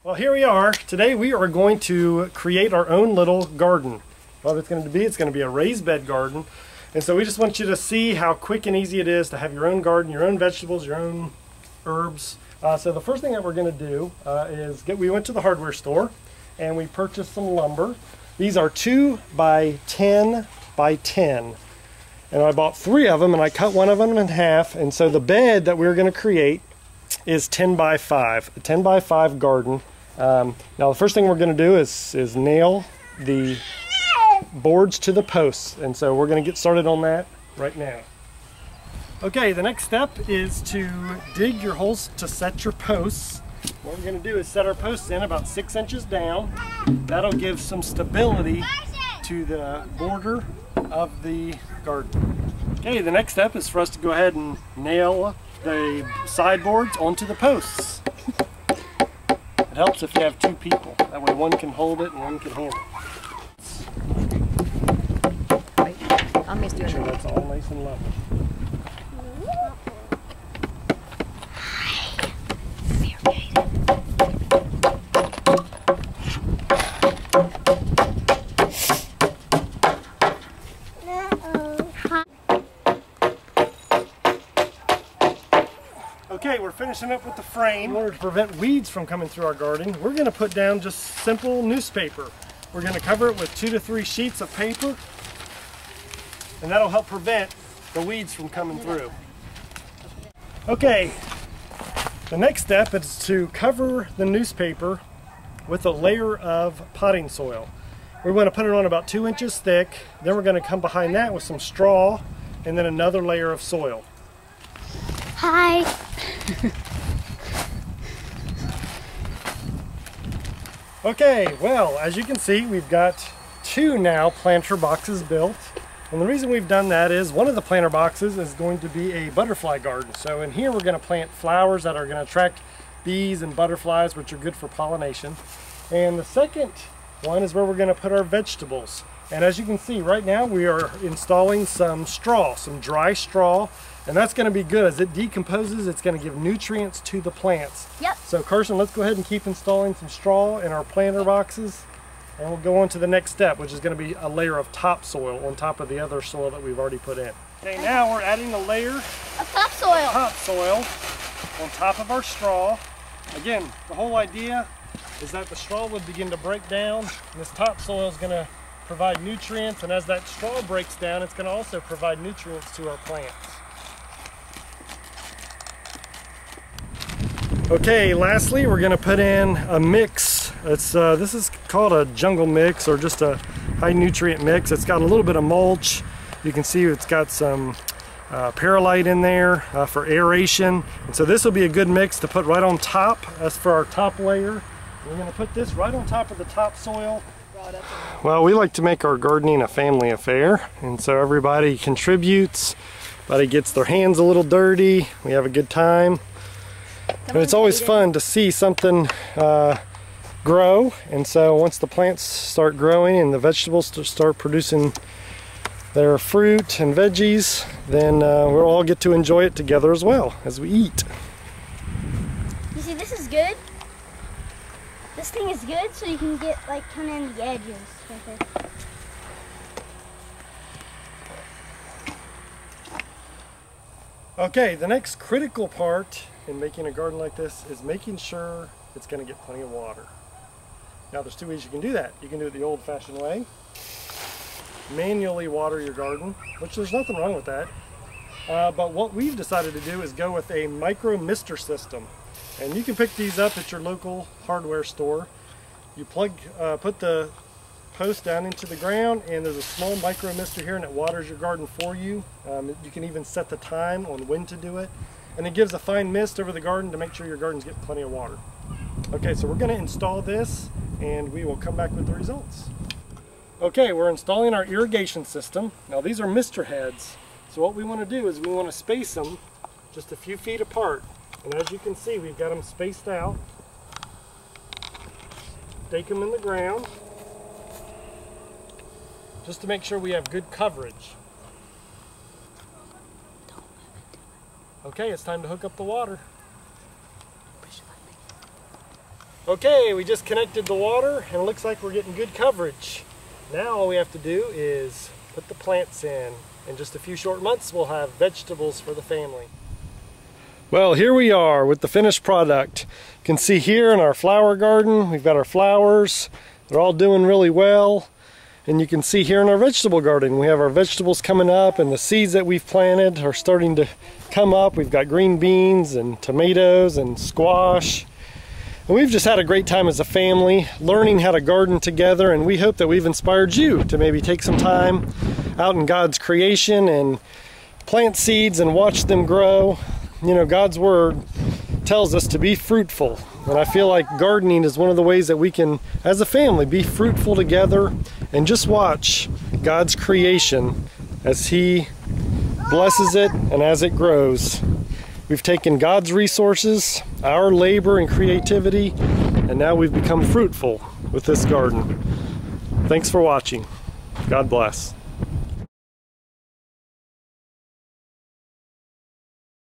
Well, here we are. Today we are going to create our own little garden. What it's going to be a raised bed garden. And so we just want you to see how quick and easy it is to have your own garden, your own vegetables, your own herbs. So the first thing that we're going to do is we went to the hardware store and we purchased some lumber. These are 2 by 10 by 10. And I bought 3 of them and I cut one of them in half. And so the bed that we're going to create is 10 by 5, a 10 by 5 garden. Now the first thing we're going to do is nail the boards to the posts, and so we're going to get started on that right now. Okay, the next step is to dig your holes to set your posts. What we're going to do is set our posts in about 6 inches down. That'll give some stability to the border of the garden. Okay, the next step is for us to go ahead and nail the sideboards onto the posts. It helps if you have 2 people. That way one can hold it and one can handle it. Wait, I'm just doing Make sure that's all nice and level. Okay, we're finishing up with the frame. In order to prevent weeds from coming through our garden, we're going to put down just simple newspaper. We're going to cover it with 2 to 3 sheets of paper, and that'll help prevent the weeds from coming through. Okay, the next step is to cover the newspaper with a layer of potting soil. We're going to put it on about 2 inches thick, then we're going to come behind that with some straw, and then another layer of soil. Hi. Okay, well, as you can see, we've got 2 now planter boxes built. And the reason we've done that is one of the planter boxes is going to be a butterfly garden. So in here we're going to plant flowers that are going to attract bees and butterflies, which are good for pollination. And the second one is where we're going to put our vegetables. And as you can see, right now we are installing some straw, some dry straw. And that's going to be good. As it decomposes, it's going to give nutrients to the plants. Yep. So Carson, let's go ahead and keep installing some straw in our planter boxes. And we'll go on to the next step, which is going to be a layer of topsoil on top of the other soil that we've already put in. Okay, now we're adding a layer of topsoil on top of our straw. Again, the whole idea is that the straw would begin to break down. And this topsoil is going to provide nutrients. And as that straw breaks down, it's going to also provide nutrients to our plants. Okay, lastly, we're going to put in a mix. This is called a jungle mix, or just a high nutrient mix. It's got a little bit of mulch. You can see it's got some perlite in there for aeration. And so this will be a good mix to put right on top. That's for our top layer. We're going to put this right on top of the topsoil. Well, we like to make our gardening a family affair, and so everybody contributes. Everybody gets their hands a little dirty. We have a good time. And it's always fun to see something grow, and so once the plants start growing and the vegetables start producing their fruit and veggies, then we'll all get to enjoy it together as well as we eat. You see, this is good. This thing is good, so you can get like kind of in the edges right there. Okay, the next critical part in making a garden like this is making sure it's going to get plenty of water. Now there's 2 ways you can do that. You can do it the old-fashioned way, manually water your garden, which there's nothing wrong with that. But what we've decided to do is go with a micro mister system. And you can pick these up at your local hardware store. You put the post down into the ground, and there's a small micro mister here, and it waters your garden for you. You can even set the time on when to do it. And it gives a fine mist over the garden to make sure your garden's getting plenty of water. Okay, so we're going to install this and we will come back with the results. Okay, we're installing our irrigation system. Now these are mister heads. So what we want to do is we want to space them just a few feet apart. And as you can see, we've got them spaced out. Stake them in the ground just to make sure we have good coverage. Okay, it's time to hook up the water. Okay, we just connected the water and it looks like we're getting good coverage. Now all we have to do is put the plants in. In just a few short months we'll have vegetables for the family. Well, here we are with the finished product. You can see here in our flower garden, we've got our flowers. They're all doing really well. And you can see here in our vegetable garden, we have our vegetables coming up and the seeds that we've planted are starting to come up. We've got green beans and tomatoes and squash. And we've just had a great time as a family learning how to garden together, and we hope that we've inspired you to maybe take some time out in God's creation and plant seeds and watch them grow. You know, God's Word tells us to be fruitful. And I feel like gardening is one of the ways that we can, as a family, be fruitful together and just watch God's creation as He blesses it and as it grows. We've taken God's resources, our labor and creativity, and now we've become fruitful with this garden. Thanks for watching. God bless.